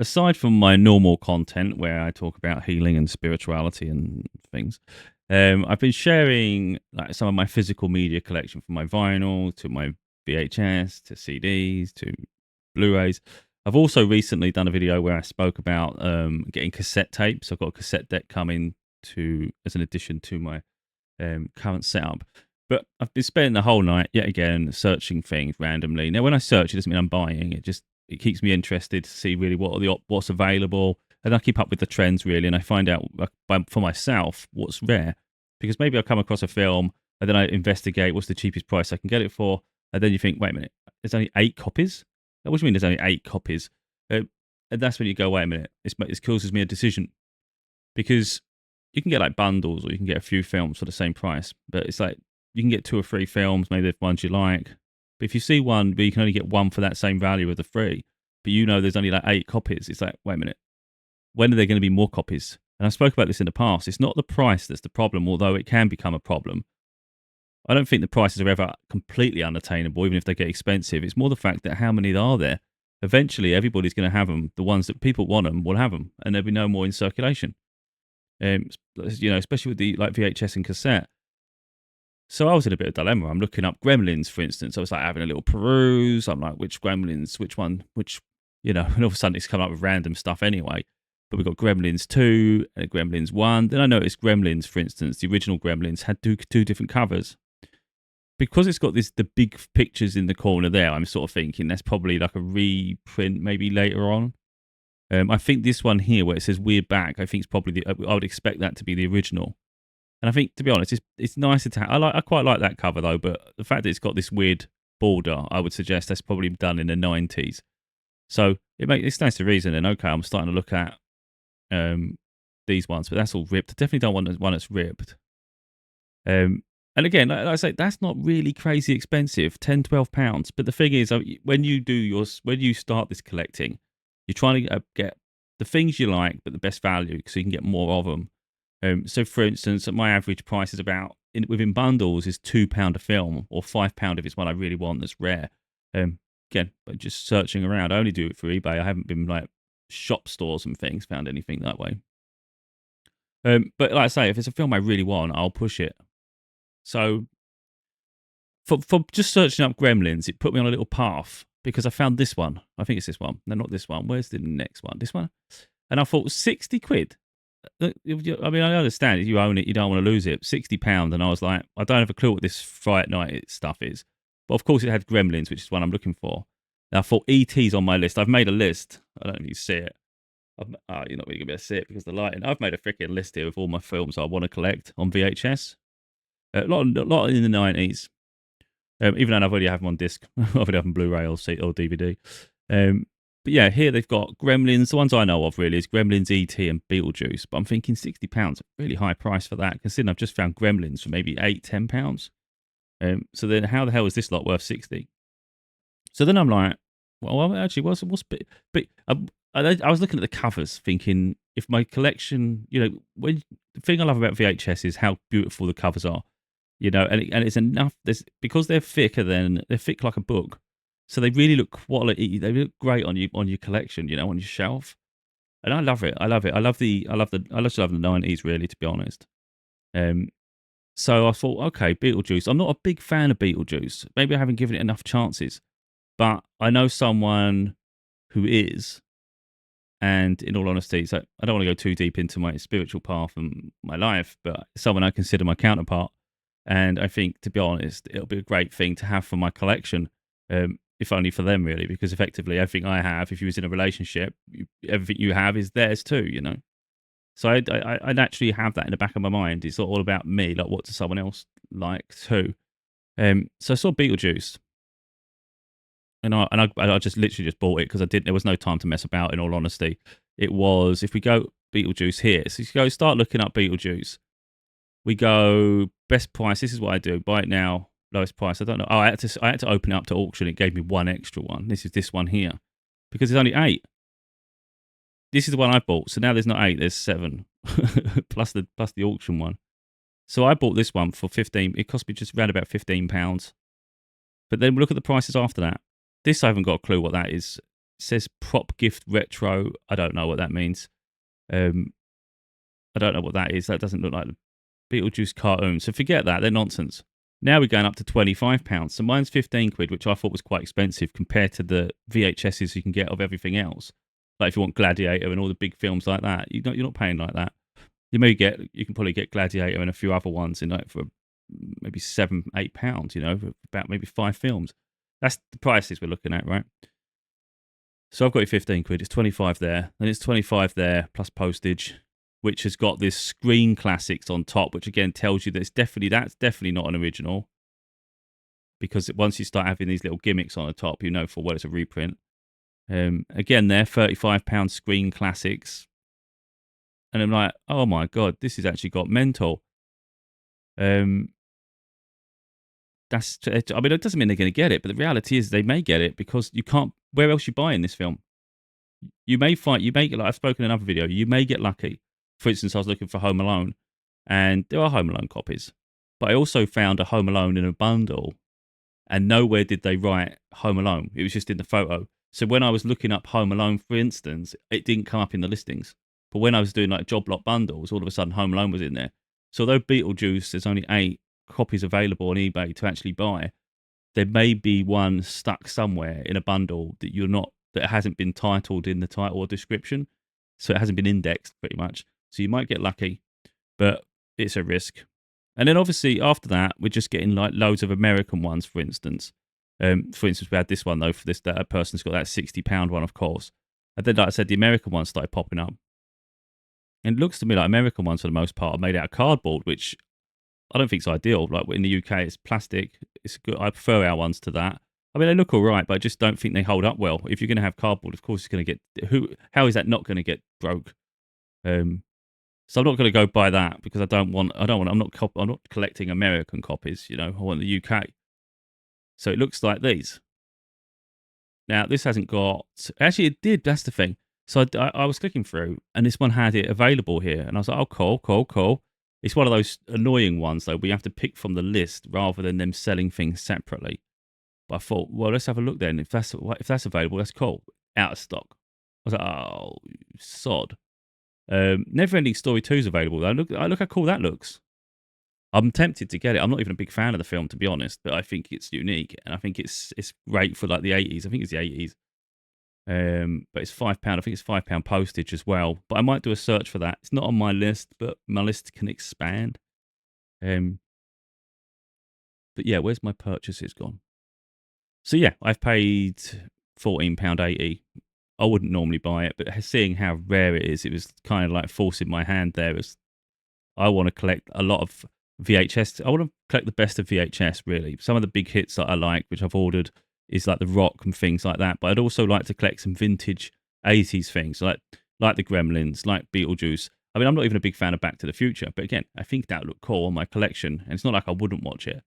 aside from my normal content where I talk about healing and spirituality and things, I've been sharing like some of my physical media collection, from my vinyl to my VHS to CDs to Blu-rays. I've also recently done a video where I spoke about getting cassette tapes. I've got a cassette deck coming to as an addition to my current setup. But I've been spending the whole night yet again searching things randomly. Now, when I search, it doesn't mean I'm buying. It keeps me interested to see really what's available, and I keep up with the trends really, and I find out for myself what's rare, because maybe I come across a film and then I investigate what's the cheapest price I can get it for, and then you think, wait a minute, there's only 8 copies. What do you mean there's only 8 copies? And that's when you go, wait a minute, it causes me a decision, because you can get like bundles or you can get a few films for the same price, but it's like you can get 2 or 3 films, maybe the ones you like. But if you see one, but you can only get one for that same value of the 3, but you know there's only like 8 copies, it's like, wait a minute, when are there going to be more copies? And I spoke about this in the past. It's not the price that's the problem, although it can become a problem. I don't think the prices are ever completely unattainable, even if they get expensive. It's more the fact that how many are there? Eventually, everybody's going to have them. The ones that people want them will have them, and there'll be no more in circulation. Especially with the like VHS and cassette. So I was in a bit of dilemma. I'm looking up Gremlins, for instance. I was like having a little peruse. I'm like, which Gremlins, which one, and all of a sudden it's come up with random stuff anyway. But we've got Gremlins 2 and Gremlins 1. Then I noticed Gremlins, for instance, the original Gremlins had two different covers. Because it's got the big pictures in the corner there, I'm sort of thinking that's probably like a reprint maybe later on. I think this one here where it says "We're Back," I think it's probably I would expect that to be the original. And I think, to be honest, it's nicer to have. I quite like that cover though, but the fact that it's got this weird border, I would suggest that's probably done in the 90s. So it stands to reason. And okay, I'm starting to look at these ones, but that's all ripped. I definitely don't want one that's ripped. And again, like I say, that's not really crazy expensive, £10, £12. But the thing is, when you start this collecting, you're trying to get the things you like, but the best value, so you can get more of them. So, for instance, my average price is within bundles is £2 a film, or £5 if it's one I really want that's rare. Again, but just searching around, I only do it for eBay. I haven't been like shop stores and things, found anything that way. But like I say, if it's a film I really want, I'll push it. So for just searching up Gremlins, it put me on a little path, because I found this one. I think it's this one. No, not this one. Where's the next one? This one? And I thought, 60 quid? I mean, I understand if you own it, you don't want to lose it. £60. And I was like, I don't have a clue what this Fright Night stuff is. But of course it had Gremlins, which is what I'm looking for. Now I thought ET's on my list. I've made a list. I don't know if you see it. You're not really going to be able to see it because of the lighting. I've made a freaking list here of all my films I want to collect on VHS. A lot in the 90s. Even though I've already have them on disc. I've already have them Blu-ray or DVD. But yeah, here they've got Gremlins. The ones I know of really is Gremlins, E.T. and Beetlejuice. But I'm thinking £60, a really high price for that, considering I've just found Gremlins for maybe £8-10. So then how the hell is this lot worth 60? So then I'm like, well, actually, what's but I was looking at the covers, thinking if my collection, the thing I love about VHS is how beautiful the covers are, and it's enough. Because they're thick like a book, so they really look quality. They look great on your collection, on your shelf, and I love it. I love the 90s, really, to be honest. So I thought, okay, Beetlejuice. I'm not a big fan of Beetlejuice. Maybe I haven't given it enough chances, but I know someone who is. And in all honesty, so I don't want to go too deep into my spiritual path and my life, but someone I consider my counterpart. And I think, to be honest, it'll be a great thing to have for my collection, if only for them, really, because effectively everything I have, if you was in a relationship, everything you have is theirs too, So I naturally have that in the back of my mind. It's all about me, like what does someone else like too. So I saw Beetlejuice. And I just literally bought it because there was no time to mess about, in all honesty. It was, if we go Beetlejuice here, so you start looking up Beetlejuice. We go best price. This is what I do. Buy it now, lowest price. I don't know. Oh, I had to open it up to auction. It gave me one extra one. This is this one here, because there's only 8. This is the one I bought. So now there's not 8, there's 7, plus the auction one. So I bought this one for 15. It cost me just around about £15. But then look at the prices after that. This I haven't got a clue what that is. says prop gift retro. I don't know what that means. I don't know what that is. That doesn't look like the Beetlejuice cartoon. So forget that. They're nonsense. Now we're going up to £25. So mine's 15 quid, which I thought was quite expensive compared to the VHSs you can get of everything else. Like if you want Gladiator and all the big films like that, you're not paying like that. You can probably get Gladiator and a few other ones in like for maybe £7-8, for about maybe 5 films. That's the prices we're looking at, right? So I've got you 15 quid. It's 25 there. Then it's 25 there plus postage, which has got this Screen Classics on top, which again tells you that that's definitely not an original. Because once you start having these little gimmicks on the top, you know for well it's a reprint. Again, there, £35 Screen Classics. And I'm like, oh my God, this has actually got mental. It doesn't mean they're going to get it, but the reality is they may get it because you can't, where else you buying this film? You may like I've spoken in another video, you may get lucky. For instance, I was looking for Home Alone, and there are Home Alone copies. But I also found a Home Alone in a bundle, and nowhere did they write Home Alone. It was just in the photo. So when I was looking up Home Alone, for instance, it didn't come up in the listings. But when I was doing like job lot bundles, all of a sudden Home Alone was in there. So although Beetlejuice, there's only 8 copies available on eBay to actually buy, there may be one stuck somewhere in a bundle that hasn't been titled in the title or description. So it hasn't been indexed pretty much. So you might get lucky, but it's a risk. And then obviously after that, we're just getting like loads of American ones, for instance. For instance, we had this one though, that a person's got that £60 one, of course. And then, like I said, the American ones started popping up. And it looks to me like American ones, for the most part, are made out of cardboard, which I don't think is ideal. Like in the UK, it's plastic. It's good. I prefer our ones to that. I mean, they look all right, but I just don't think they hold up well. If you're going to have cardboard, of course, it's going to get. How is that not going to get broke? So I'm not going to go buy that because I'm not collecting American copies. I want the UK. So it looks like these. Now this hasn't got. Actually, it did. That's the thing. So I was clicking through, and this one had it available here, and I was like, "Oh, cool." It's one of those annoying ones though, where you have to pick from the list rather than them selling things separately. But I thought, well, let's have a look then. If that's available, that's cool. Out of stock. I was like, oh, sod. Never Ending Story 2 is available though. Look how cool that looks. I'm tempted to get it. I'm not even a big fan of the film, to be honest, but I think it's unique and I think it's great for like the 80s. I think it's the 80s. But it's £5. I think it's £5 postage as well. But I might do a search for that. It's not on my list, but my list can expand. But yeah, where's my purchases gone? So yeah, I've paid £14.80. I wouldn't normally buy it, but seeing how rare it is, it was kind of like forcing my hand there. I want to collect a lot of VHS. I want to collect the best of VHS, really. Some of the big hits that I like, which I've ordered, is like The Rock and things like that. But I'd also like to collect some vintage 80s things, like the Gremlins, like Beetlejuice. I mean, I'm not even a big fan of Back to the Future, but again, I think that would look cool on my collection. And it's not like I wouldn't watch it.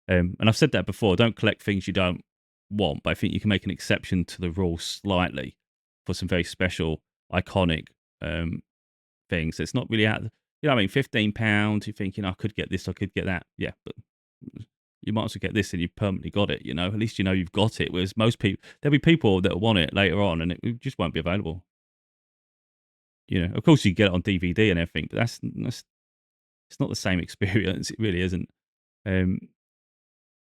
And I've said that before, don't collect things you don't want, but I think you can make an exception to the rule slightly for some very special, iconic things. It's not really out, I mean, £15, you're thinking, I could get this, I could get that. Yeah, but you might as well get this and you've permanently got it, At least you've got it. Whereas most people, there'll be people that want it later on and it just won't be available. Of course you get it on DVD and everything, but that's it's not the same experience. It really isn't.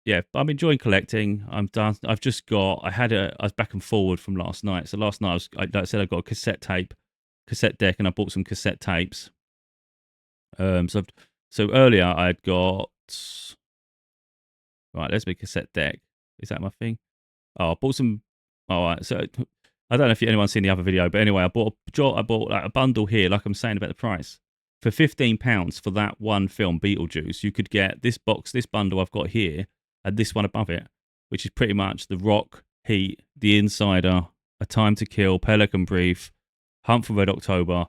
Yeah, but I'm enjoying collecting. I'm done. I was back and forward from last night. So last night, like I said, I got a cassette deck, and I bought some cassette tapes. So earlier I had got, right, there's my cassette deck. Is that my thing? Oh, I bought some, all right. So I don't know if anyone's seen the other video, but anyway, I bought like a bundle here, like I'm saying about the price. For £15 for that one film, Beetlejuice, you could get this bundle I've got here, and this one above it, which is pretty much The Rock, Heat, The Insider, A Time to Kill, Pelican Brief, Hunt for Red October,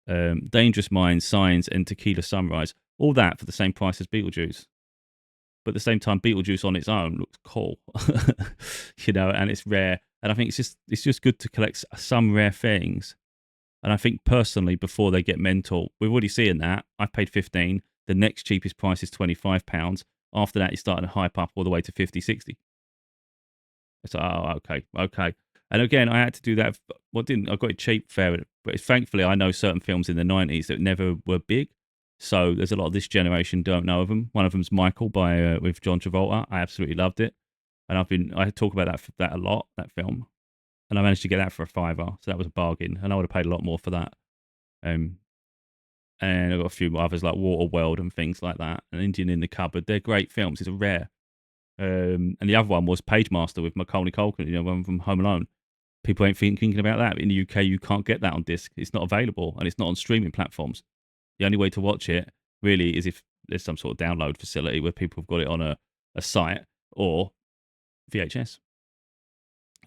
Dangerous Minds, Signs, and Tequila Sunrise. All that for the same price as Beetlejuice. But at the same time, Beetlejuice on its own looks cool, and it's rare. And I think it's just good to collect some rare things. And I think personally, before they get mental, we're already seeing that. I paid 15. The next cheapest price is £25. After that, you're starting to hype up all the way to 50, 60. It's like, oh, okay. And again, I had to do that. Well, didn't I got it cheap, fair, but thankfully I know certain films in the 90s that never were big. So there's a lot of this generation don't know of them. One of them's Michael by with John Travolta. I absolutely loved it, and I talk about that a lot, that film, and I managed to get that for a fiver, so that was a bargain. And I would have paid a lot more for that. Um, and I've got a few others like Waterworld and things like that, and Indian in the Cupboard. They're great films. It's a rare. And the other one was Pagemaster with Macaulay Culkin, one from Home Alone. People ain't thinking about that. In the UK, you can't get that on disc. It's not available, and it's not on streaming platforms. The only way to watch it really is if there's some sort of download facility where people have got it on a site or VHS.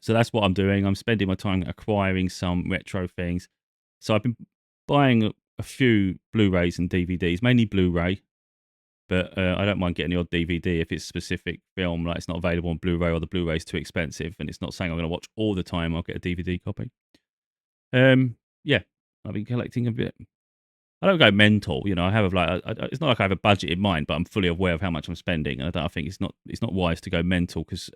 So that's what I'm doing. I'm spending my time acquiring some retro things. So I've been buying a few Blu-rays and DVDs, mainly Blu-ray, but I don't mind getting the odd DVD if it's a specific film, like it's not available on Blu-ray or the Blu-ray's too expensive and it's not saying I'm going to watch all the time. I'll get a DVD copy. Yeah, I've been collecting a bit. I don't go mental, I have it's not like I have a budget in mind, but I'm fully aware of how much I'm spending, and I think it's not wise to go mental, because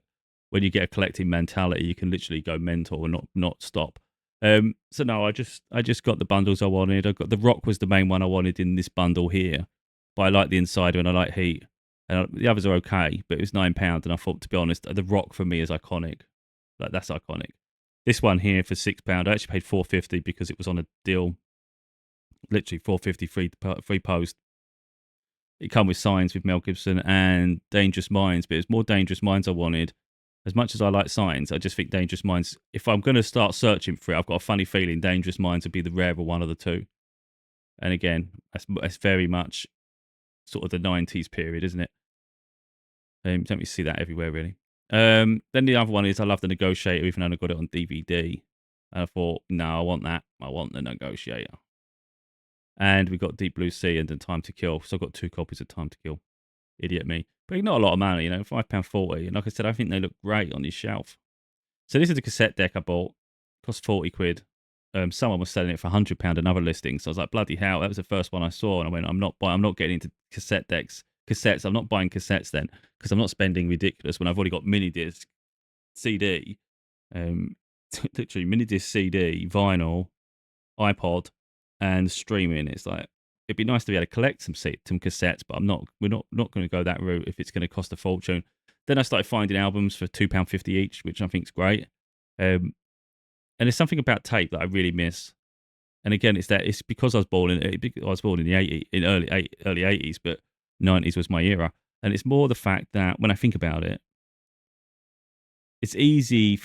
when you get a collecting mentality, you can literally go mental and not stop. So no, I just got the bundles I wanted. I got The Rock was the main one I wanted in this bundle here, but I like the Insider and I like Heat, and the others are okay, but it was £9, and I thought, to be honest, The Rock for me is iconic. Like, that's iconic. This one here for £6, I actually paid £4.50 because it was on a deal. Literally £4.50 free post. It come with Signs with Mel Gibson and Dangerous Minds, but it's more Dangerous Minds I wanted. As much as I like Signs, I just think Dangerous Minds, if I'm going to start searching for it, I've got a funny feeling Dangerous Minds would be the rarer one of the two. And again, that's very much sort of the 90s period, isn't it? Don't really see that everywhere, really. Then the other one is I love The Negotiator, even though I got it on DVD. And I thought, no, I want that. I want The Negotiator. And we got Deep Blue Sea and then Time to Kill. So I've got 2 copies of Time to Kill. Idiot me. But not a lot of money, £5.40. And like I said, I think they look great on this shelf. So this is a cassette deck I bought. Cost 40 quid. Someone was selling it for £100, another listing. So I was like, bloody hell, that was the first one I saw. And I went, I'm not getting into cassette decks. Cassettes, I'm not buying cassettes then, because I'm not spending ridiculous when I've already got mini disc, CD, literally mini disc, CD, vinyl, iPod, and streaming. It's like, it'd be nice to be able to collect some cassettes, but we're not going to go that route if it's going to cost a fortune. Then I started finding albums for £2.50 each, which I think is great. And there's something about tape that I really miss. And again, it's because I was born in the early 80s, but 90s was my era. And it's more the fact that when I think about it, it's easy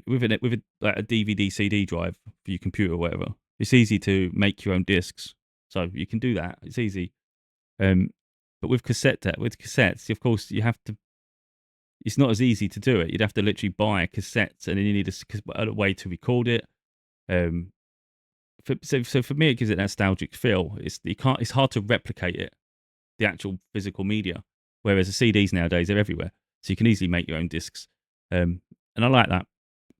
with a DVD CD drive for your computer or whatever. It's easy to make your own discs, so you can do that. It's easy. But with cassettes, of course, you have to. It's not as easy to do it. You'd have to literally buy cassettes, and then you need a way to record it. So for me, it gives it that nostalgic feel. It's hard to replicate it, the actual physical media. Whereas the CDs nowadays, they're everywhere, so you can easily make your own discs. And I like that.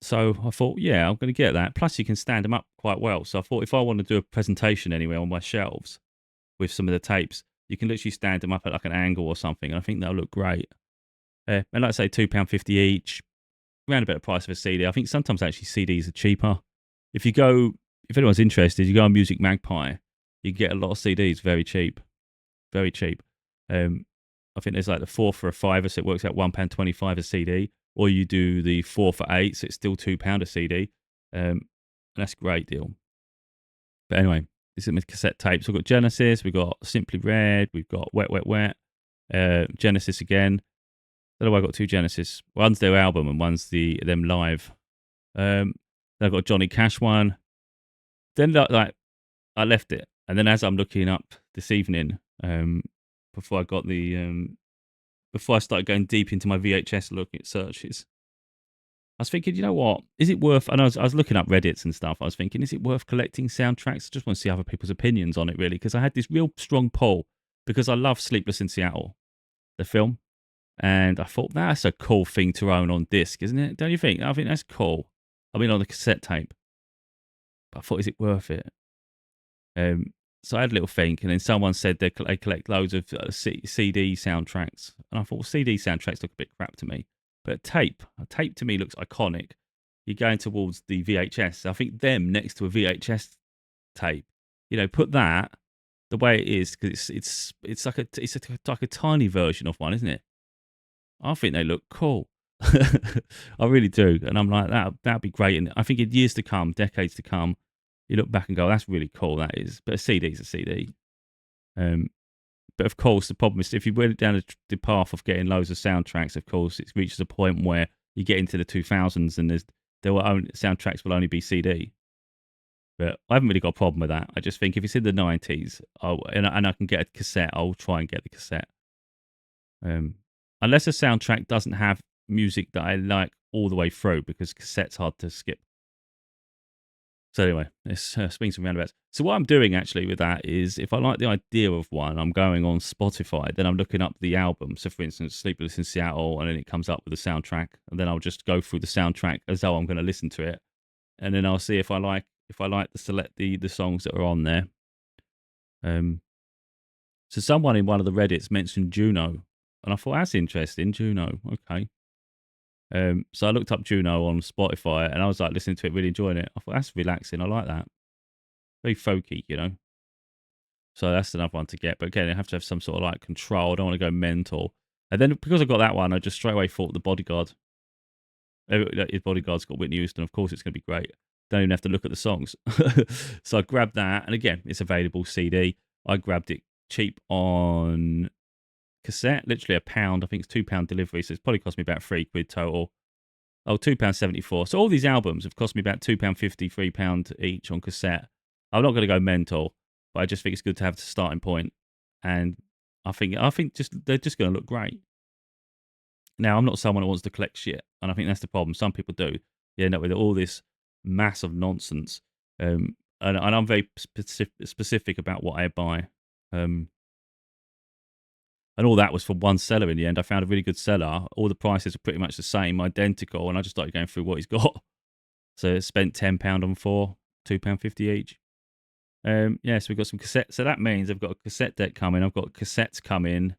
So I thought, yeah, I'm going to get that. Plus, you can stand them up quite well. So I thought, if I want to do a presentation anywhere on my shelves with some of the tapes, you can literally stand them up at like an angle or something, and I think that'll look great. And like I say, £2.50 each, around about the price of a CD. I think sometimes actually CDs are cheaper. If anyone's interested, you go on Music Magpie, you can get a lot of CDs very cheap. Very cheap. I think there's like the 4 for a £5, so it works out £1.25 a CD. Or you do the 4 for £8, so it's still £2 a CD. And that's a great deal. But anyway, this is my cassette tapes. We've got Genesis, we've got Simply Red, we've got Wet, Wet, Wet, Genesis again. Then I've got 2 Genesis. One's their album and one's them live. Then I've got a Johnny Cash one. Then like I left it. And then as I'm looking up this evening, before I started going deep into my VHS looking at searches, I was thinking, you know what? Is it worth? And I was looking up Reddits and stuff. I was thinking, is it worth collecting soundtracks? I just want to see other people's opinions on it, really, because I had this real strong pull because I love Sleepless in Seattle, the film, and I thought that's a cool thing to own on disc, isn't it? Don't you think? I think that's cool. I mean, on the cassette tape, but I thought, is it worth it? So I had a little think, and then someone said they collect loads of CD soundtracks, and I thought, well, CD soundtracks look a bit crap to me. But a tape to me looks iconic. you're going towards the VHS. I think them next to a VHS tape, put that the way it is, because it's like a tiny version of one, isn't it? I think they look cool. I really do, and I'm like that'd be great. And I think in years to come, decades to come, you look back and go, that's really cool. That is, but a CD's a CD. Um, but of course, the problem is if you went down the path of getting loads of soundtracks, of course, it reaches a point where you get into the 2000s and soundtracks will only be CD. But I haven't really got a problem with that. I just think if it's in the 90s, and I can get a cassette, I'll try and get the cassette. Unless a soundtrack doesn't have music that I like all the way through, because cassette's hard to skip. So anyway, this swings and roundabouts. So what I'm doing actually with that is, if I like the idea of one, I'm going on Spotify, then I'm looking up the album. So for instance, Sleepless in Seattle, and then it comes up with the soundtrack, and then I'll just go through the soundtrack as though I'm going to listen to it, and then I'll see if I like the songs that are on there. So someone in one of the Reddits mentioned Juno, and I thought, that's interesting, Juno. Okay. So I looked up Juno on Spotify, and I was like listening to it, really enjoying it. I thought, that's relaxing. I like that. Very folky, So that's another one to get. But again, I have to have some sort of like control. I don't want to go mental. And then because I got that one, I just straight away thought The Bodyguard. His Bodyguard's got Whitney Houston. Of course, it's going to be great. Don't even have to look at the songs. So I grabbed that, and again, it's available CD. I grabbed it cheap on cassette, literally £1. I think it's £2 delivery, so it's probably cost me about £3 total. Oh, £2.74. So all these albums have cost me about £2.50, £3 each on cassette. I'm not going to go mental, but I just think it's good to have the starting point. And I think they're just going to look great. Now, I'm not someone who wants to collect shit, and I think that's the problem. Some people do. You end up with all this mass of nonsense. And I'm very specific about what I buy. And all that was from one seller in the end. I found a really good seller. All the prices are pretty much the same, identical, and I just started going through what he's got. So I spent £10 on 4, £2.50 each. So we've got some cassettes. So that means I've got a cassette deck coming. I've got cassettes coming,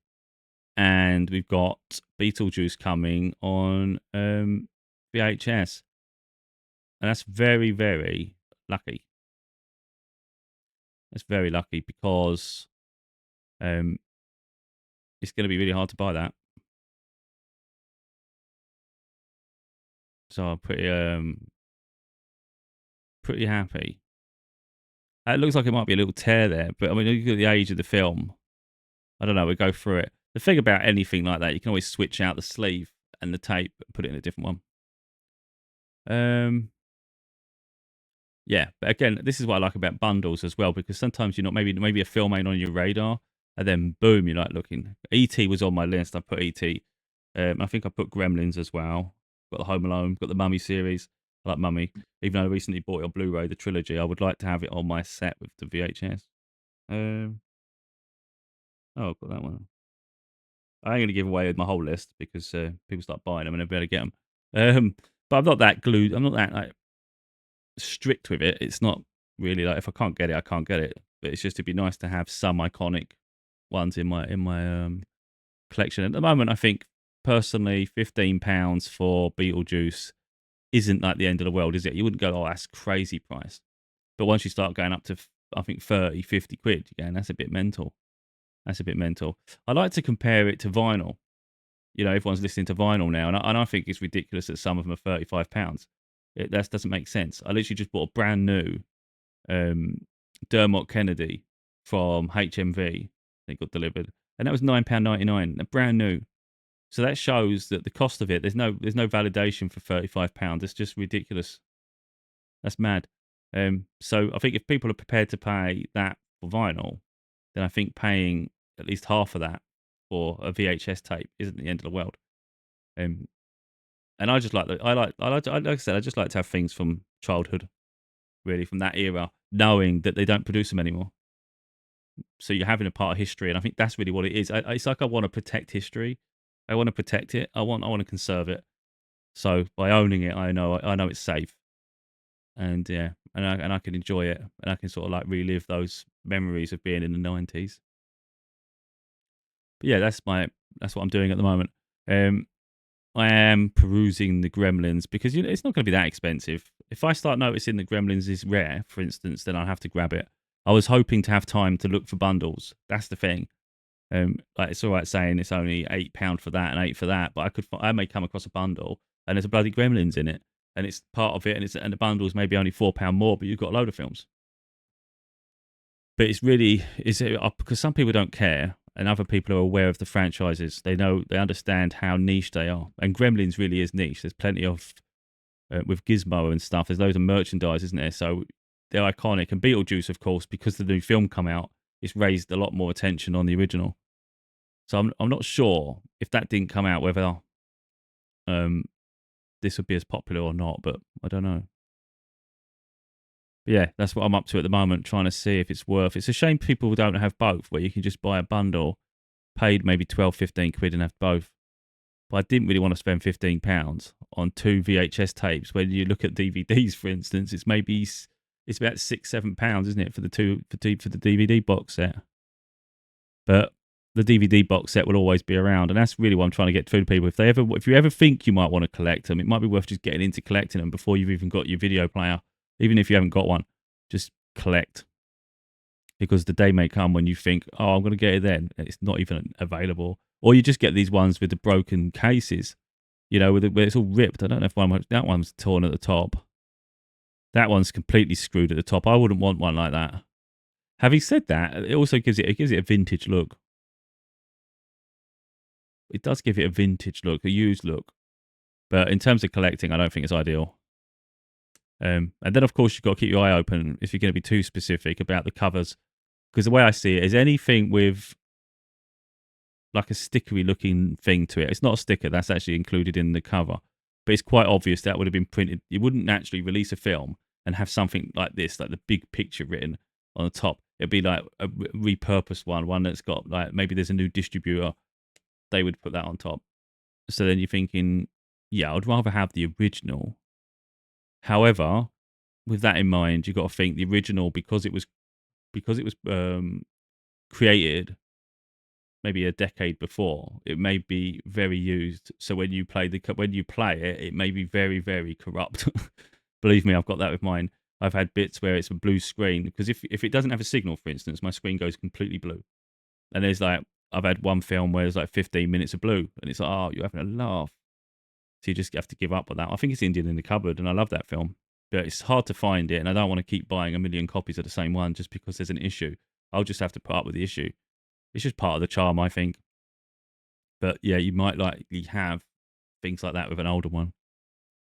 and we've got Beetlejuice coming on VHS. And that's very, very lucky. That's very lucky, because it's going to be really hard to buy that. So I'm pretty happy. It looks like it might be a little tear there, but I mean, look at the age of the film. I don't know. We'll go through it. The thing about anything like that, you can always switch out the sleeve and the tape and put it in a different one. Yeah, but again, this is what I like about bundles as well, because sometimes you're not, maybe a film ain't on your radar, and then boom, you're like looking. E.T. was on my list. I put E.T. I think I put Gremlins as well. Got the Home Alone, got the Mummy series. I like Mummy. Even though I recently bought it on Blu-ray, the trilogy, I would like to have it on my set with the VHS. Oh, I've got that one. I ain't going to give away my whole list, because people start buying them and they'll be able to get them. But I'm not that glued. I'm not that like strict with it. It's not really like, if I can't get it, I can't get it. But it's just, it'd be nice to have some iconic ones in my collection. At the moment, I think personally, £15 for Beetlejuice isn't like the end of the world, is it? You wouldn't go, oh, that's crazy price. But once you start going up to, I think, 30, 50 quid, again, that's a bit mental. That's a bit mental. I like to compare it to vinyl. Everyone's listening to vinyl now, and I think it's ridiculous that some of them are £35. That doesn't make sense. I literally just bought a brand new Dermot Kennedy from HMV. They got delivered, and that was £9.99, brand new. So that shows that the cost of it, there's no validation for £35. It's just ridiculous. That's mad. So I think if people are prepared to pay that for vinyl, then I think paying at least half of that for a VHS tape isn't the end of the world. And I just like like I said, I just like to have things from childhood, really, from that era, knowing that they don't produce them anymore. So you're having a part of history, and I think that's really what it is. It's like I want to protect history. I want to protect it. I want to conserve it. So by owning it, I know it's safe, and yeah, and I can enjoy it, and I can sort of like relive those memories of being in the 90s. But yeah, that's what I'm doing at the moment. I am perusing the Gremlins because it's not going to be that expensive. If I start noticing the Gremlins is rare, for instance, then I'll have to grab it. I was hoping to have time to look for bundles. That's the thing. Like it's all right saying it's only £8 for that and 8 for that, but I may come across a bundle and there's a bloody Gremlins in it, and it's part of it, and the bundle's maybe only £4 more, but you've got a load of films. But it's because some people don't care, and other people are aware of the franchises. They understand how niche they are, and Gremlins really is niche. There's plenty of with Gizmo and stuff. There's loads of merchandise, isn't there? So they're iconic. And Beetlejuice, of course, because the new film come out, it's raised a lot more attention on the original. So I'm not sure if that didn't come out whether um, this would be as popular or not, but I don't know. But yeah, that's what I'm up to at the moment, trying to see if it's worth. It's a shame people don't have both, where you can just buy a bundle, paid maybe 12, 15 quid and have both. But I didn't really want to spend £15 on 2 VHS tapes. When you look at DVDs, for instance, it's about £6, £7, isn't it, for the DVD box set? But the DVD box set will always be around, and that's really what I'm trying to get through to people. If you ever think you might want to collect them, it might be worth just getting into collecting them before you've even got your video player. Even if you haven't got one, just collect, because the day may come when you think, "Oh, I'm going to get it then," and it's not even available. Or you just get these ones with the broken cases, where it's all ripped. I don't know if that one's torn at the top. That one's completely screwed at the top. I wouldn't want one like that. Having said that, it also gives it a vintage look. It does give it a vintage look, a used look. But in terms of collecting, I don't think it's ideal. And then, of course, you've got to keep your eye open if you're going to be too specific about the covers. Because the way I see it is anything with like a stickery looking thing to it. It's not a sticker, that's actually included in the cover. But it's quite obvious that would have been printed. You wouldn't naturally release a film and have something like this, like the big picture written on the top. It'd be like a repurposed one that's got like, maybe there's a new distributor. They would put that on top. So then you're thinking, yeah, I'd rather have the original. However, with that in mind, you've got to think the original, because it was created maybe a decade before, it may be very used. So when you play it, it may be very, very corrupt. Believe me, I've got that with mine. I've had bits where it's a blue screen, because if it doesn't have a signal, for instance, my screen goes completely blue. And there's like, I've had one film where there's like 15 minutes of blue, and it's like, oh, you're having a laugh. So you just have to give up on that. I think it's Indian in the Cupboard, and I love that film. But it's hard to find it, and I don't want to keep buying a million copies of the same one just because there's an issue. I'll just have to put up with the issue. It's just part of the charm, I think. But yeah, you might likely have things like that with an older one.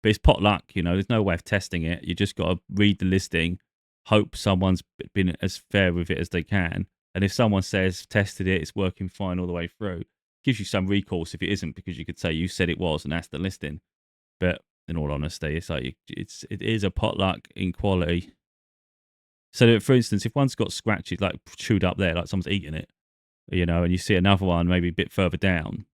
But it's pot luck, there's no way of testing it. You just got to read the listing, hope someone's been as fair with it as they can. And if someone says, tested it, it's working fine all the way through, gives you some recourse if it isn't, because you could say you said it was, and that's the listing. But in all honesty, it's like it is a potluck in quality. So, for instance, if one's got scratches like chewed up there, like someone's eating it, and you see another one maybe a bit further down,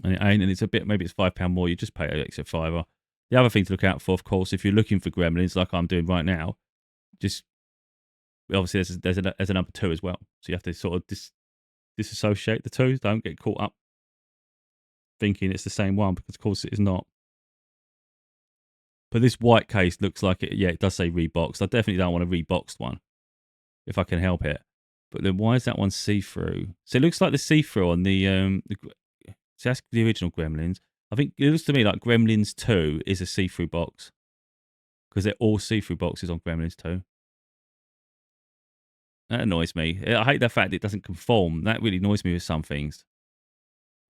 and it's a bit, maybe it's £5 more, you just pay an extra fiver. The other thing to look out for, of course, if you're looking for Gremlins like I'm doing right now, just obviously there's a number 2 as well, so you have to sort of disassociate the two. Don't get caught up thinking it's the same one, because of course it is not. But this white case looks like it. Yeah, it does say reboxed. I definitely don't want a reboxed one if I can help it. But then why is that one see-through? So it looks like the see-through on so that's the original Gremlins. I think it looks to me like Gremlins 2 is a see-through box, because they're all see-through boxes on Gremlins 2. That annoys me. I hate the fact it doesn't conform. That really annoys me with some things.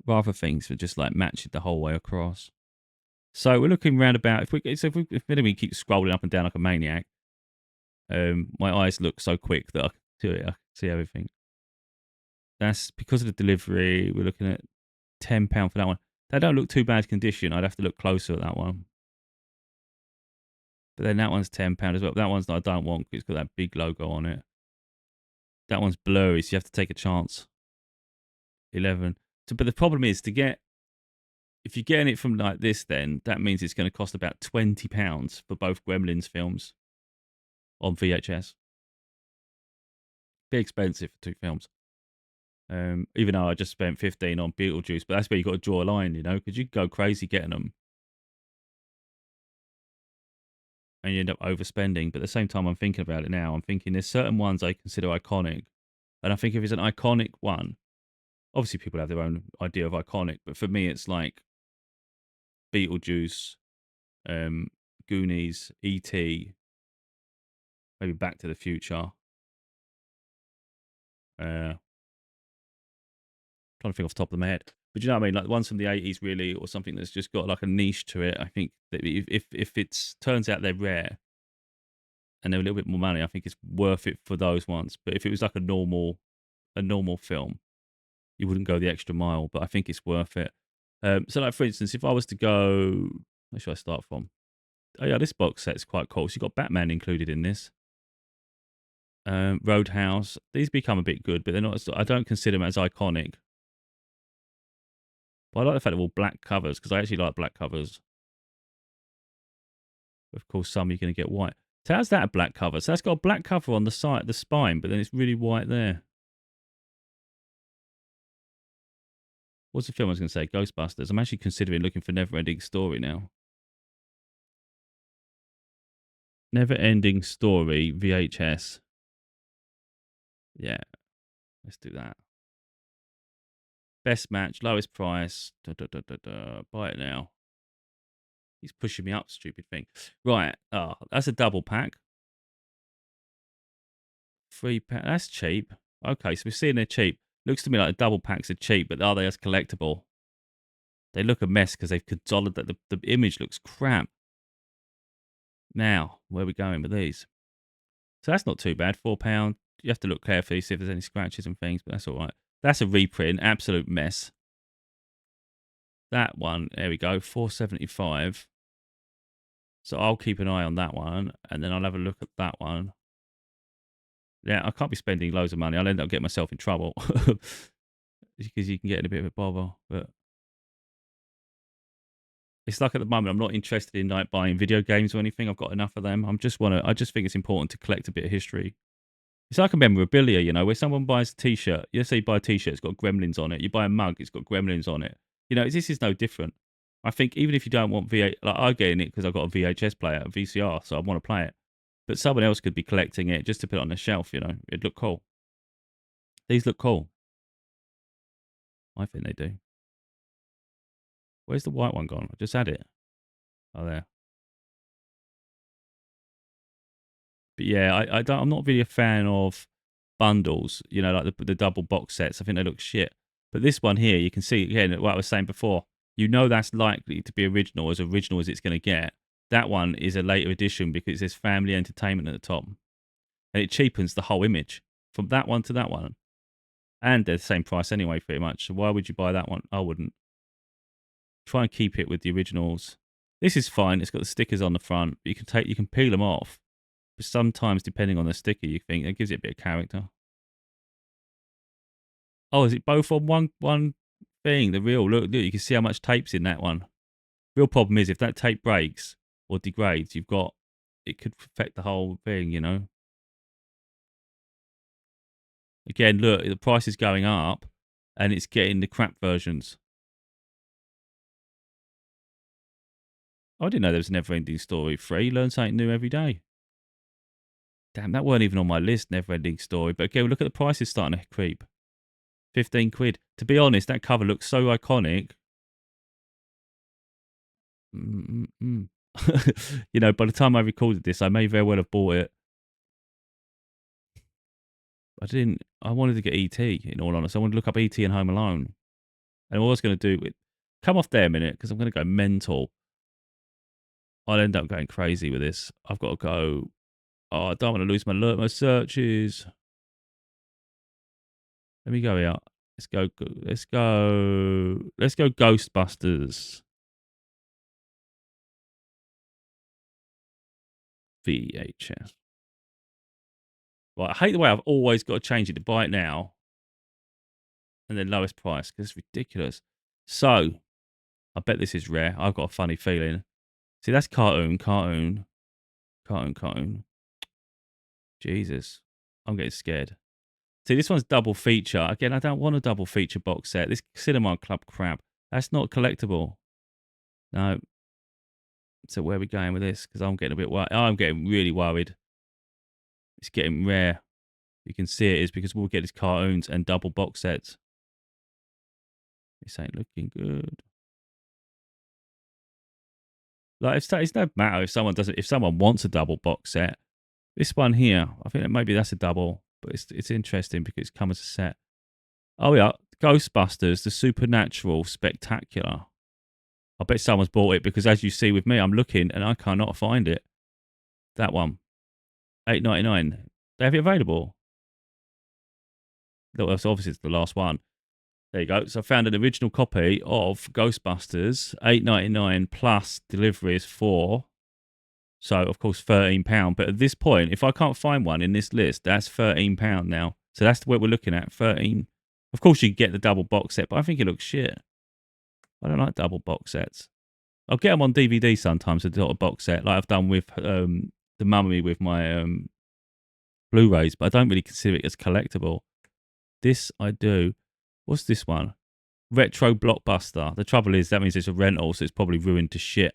Rather things that just like match it the whole way across. So we're looking round about. If we keep scrolling up and down like a maniac, my eyes look so quick that I can see everything. That's because of the delivery. We're looking at £10 for that one. They don't look too bad condition. I'd have to look closer at that one. But then that one's £10 as well. That one's that I don't want, because it's got that big logo on it. That one's blurry, so you have to take a chance. 11. So, but the problem is if you're getting it from like this, then that means it's going to cost about £20 for both Gremlins films on VHS. Be expensive for 2 films. Even though I just spent 15 on Beetlejuice, but that's where you got to draw a line, you know, because you can go crazy getting them and you end up overspending. But at the same time, I'm thinking about it now. I'm thinking there's certain ones I consider iconic, and I think if it's an iconic one, obviously people have their own idea of iconic, but for me, it's like Beetlejuice, um, Goonies, E.T., maybe Back to the Future. Trying to think off the top of my head. But you know what I mean? Like ones from the 80s, really, or something that's just got like a niche to it. I think that if it's turns out they're rare and they're a little bit more money, I think it's worth it for those ones. But if it was like a normal film, you wouldn't go the extra mile. But I think it's worth it. So, like for instance, if I was to go, where should I start from? Oh yeah, this box set's quite cool. So you got Batman included in this. Roadhouse. These become a bit good, but they're not. I don't consider them as iconic. But I like the fact they're all black covers because I actually like black covers. Of course, some you're going to get white. So how's that a black cover? So that's got a black cover on the side, the spine, but then it's really white there. What's the film I was going to say? Ghostbusters. I'm actually considering looking for Never-Ending Story now. Never-Ending Story VHS. Yeah, let's do that. Best match, lowest price. Buy it now. He's pushing me up, stupid thing. Right. Oh, that's a double pack. 3 pack. That's cheap. Okay, so we're seeing they're cheap. Looks to me like the double packs are cheap, but are they as collectible? They look a mess because they've consolidated. The image looks crap. Now, where are we going with these? So that's not too bad. £4. You have to look carefully, see if there's any scratches and things, but that's all right. That's a reprint. Absolute mess. That one, there we go. 4.75. So I'll keep an eye on that one, and then I'll have a look at that one. Yeah, I can't be spending loads of money. I'll end up getting myself in trouble because you can get in a bit of a bother. But it's like at the moment, I'm not interested in like buying video games or anything. I've got enough of them. I just think it's important to collect a bit of history. It's like a memorabilia, you know, where someone buys a T-shirt. You say you buy a T-shirt, it's got Gremlins on it. You buy a mug, it's got Gremlins on it. You know, this is no different. I think even if you don't want VH, like I get in it because I've got a VHS player, a VCR, so I want to play it. But someone else could be collecting it just to put it on the shelf, you know. It'd look cool. These look cool. I think they do. Where's the white one gone? I just had it. Oh, there. But yeah, I'm not really a fan of bundles, you know, like the double box sets. I think they look shit. But this one here, you can see, again, what I was saying before, you know that's likely to be original as it's going to get. That one is a later edition because it says family entertainment at the top. And it cheapens the whole image from that one to that one. And they're the same price anyway, pretty much. So why would you buy that one? I wouldn't. Try and keep it with the originals. This is fine. It's got the stickers on the front. But you can peel them off. But sometimes, depending on the sticker, you think it gives it a bit of character. Oh, is it both on one thing? The real look, you can see how much tape's in that one. Real problem is if that tape breaks or degrades, it could affect the whole thing, you know. Again, look, the price is going up, and it's getting the crap versions. I didn't know there was a Never-Ending Story free. Learn something new every day. Damn, that weren't even on my list, Never-Ending Story. But again, look at the prices starting to creep. 15 quid. To be honest, that cover looks so iconic. You know, by the time I recorded this, I may very well have bought it. I didn't. I wanted to get ET, in all honesty. I wanted to look up ET and Home Alone. And what I was going to do, come off there a minute, because I'm going to go mental. I'll end up going crazy with this. I've got to go. Oh, I don't want to lose my searches. Let me go here. Let's go. Let's go Ghostbusters. VHS. Right, I hate the way I've always got to change it to buy it now. And then lowest price, because it's ridiculous. So, I bet this is rare. I've got a funny feeling. See, that's cartoon. Jesus. I'm getting scared. See, this one's double feature. Again, I don't want a double feature box set. This Cinema Club crap, that's not collectible. No. So where are we going with this? Because I'm getting a bit worried. I'm getting really worried. It's getting rare. You can see it is because we'll get these cartoons and double box sets. This ain't looking good. Like, it's no matter if someone doesn't. If someone wants a double box set, this one here, I think that maybe that's a double, but it's interesting because it's come as a set. Oh yeah, Ghostbusters, the Supernatural Spectacular. I bet someone's bought it because, as you see with me, I'm looking and I cannot find it. That one, $8.99. They have it available. So obviously, it's the last one. There you go. So I found an original copy of Ghostbusters, $8.99 plus delivery is $4. So of course £13. But at this point, if I can't find one in this list, that's £13 now. So that's what we're looking at. 13. Of course, you can get the double box set, but I think it looks shit. I don't like double box sets. I'll get them on DVD sometimes, a little box set, like I've done with the Mummy with my Blu-rays, but I don't really consider it as collectible. This I do. What's this one? Retro Blockbuster. The trouble is, that means it's a rental, so it's probably ruined to shit.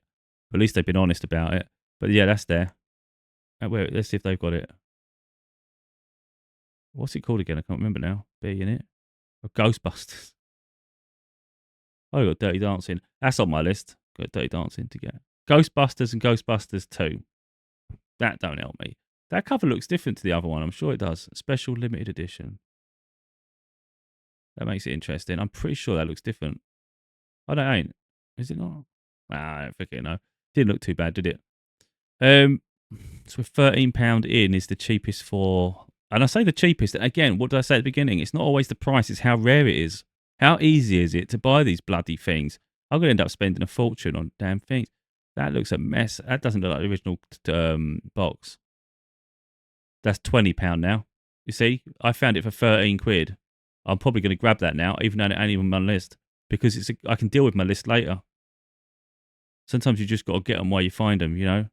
But at least they've been honest about it. But yeah, that's there. Wait, let's see if they've got it. What's it called again? I can't remember now. B in it. Oh, Ghostbusters. Oh, I got Dirty Dancing. That's on my list. Got Dirty Dancing to get. Ghostbusters and Ghostbusters 2. That don't help me. That cover looks different to the other one. I'm sure it does. Special limited edition. That makes it interesting. I'm pretty sure that looks different. Oh, that ain't. Is it not? Ah, I don't think it, no. Didn't look too bad, did it? So £13 in is the cheapest for... And I say the cheapest. Again, what did I say at the beginning? It's not always the price. It's how rare it is. How easy is it to buy these bloody things? I'm going to end up spending a fortune on damn things. That looks a mess. That doesn't look like the original box. That's £20 now. You see, I found it for 13 quid. I'm probably going to grab that now, even though it ain't even on my list, because I can deal with my list later. Sometimes you just got to get them while you find them, you know.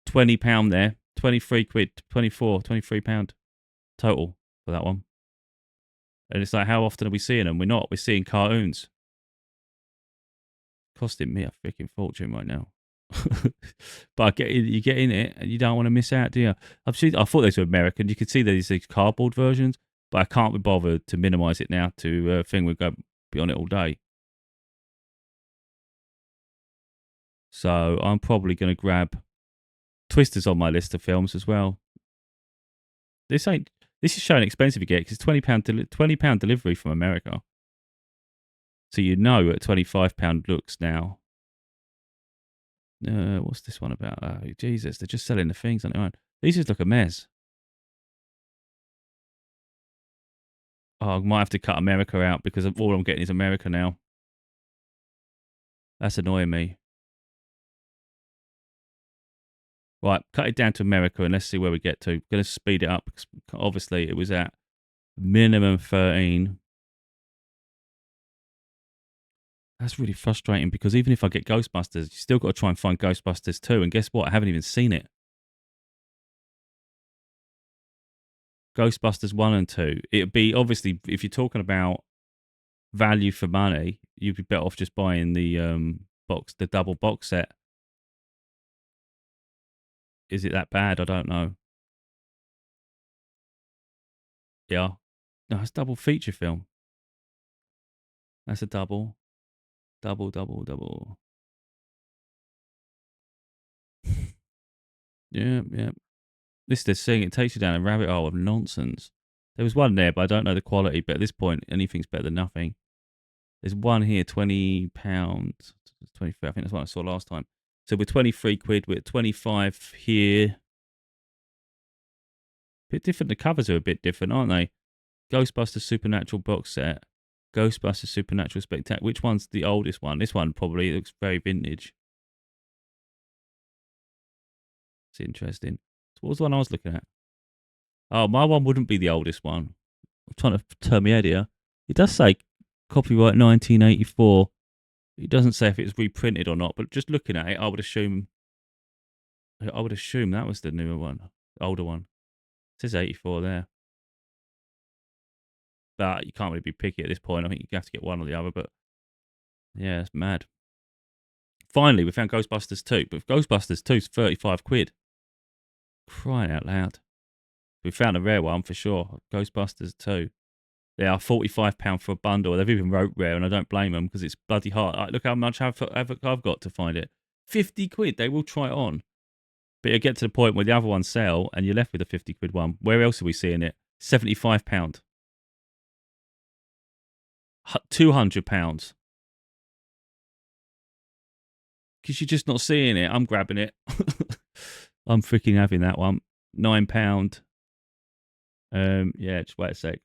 £20 there, 23 quid, 24, £23 total for that one. And it's like, how often are we seeing them? We're not. We're seeing cartoons. Costing me a freaking fortune right now. But you get in it and you don't want to miss out, do you? I thought these were American. You could see these cardboard versions, but I can't be bothered to minimise it now to thing we'll go be on it all day. So I'm probably going to grab Twister's on my list of films as well. This is showing expensive again because it's £20 delivery from America. So you know at £25 looks now. What's this one about? Oh, Jesus, they're just selling the things on their own. These just look a mess. Oh, I might have to cut America out because all I'm getting is America now. That's annoying me. Right, cut it down to America and let's see where we get to. Going to speed it up because obviously it was at minimum 13. That's really frustrating because even if I get Ghostbusters, you still got to try and find Ghostbusters 2. And guess what? I haven't even seen it. Ghostbusters 1 and 2. It'd be, obviously, if you're talking about value for money, you'd be better off just buying the double box set. Is it that bad? I don't know. Yeah. No, it's double feature film. That's a double. Double. Yeah. This is the thing. It takes you down a rabbit hole of nonsense. There was one there, but I don't know the quality. But at this point, anything's better than nothing. There's one here, £20. 23. I think that's what I saw last time. So we're 23 quid. We're at 25 here. Bit different. The covers are a bit different, aren't they? Ghostbusters Supernatural box set. Ghostbusters Supernatural Spectacular. Which one's the oldest one? This one probably looks very vintage. It's interesting. So what was the one I was looking at? Oh, my one wouldn't be the oldest one. I'm trying to turn my head here. It does say copyright 1984. It doesn't say if it's reprinted or not, but just looking at it, I would assume that was the newer one, the older one. It says 84 there. But you can't really be picky at this point. I think you have to get one or the other. But yeah, it's mad. Finally, we found Ghostbusters 2. But Ghostbusters 2 is 35 quid. Crying out loud. We found a rare one for sure. Ghostbusters 2. They are £45 for a bundle. They've even wrote rare, and I don't blame them because it's bloody hard. Look how much I've got to find it. 50 quid. They will try it on. But you get to the point where the other ones sell, and you're left with a 50 quid one. Where else are we seeing it? £75. £200. Because you're just not seeing it. I'm grabbing it. I'm freaking having that one. £9. Yeah, just wait a sec.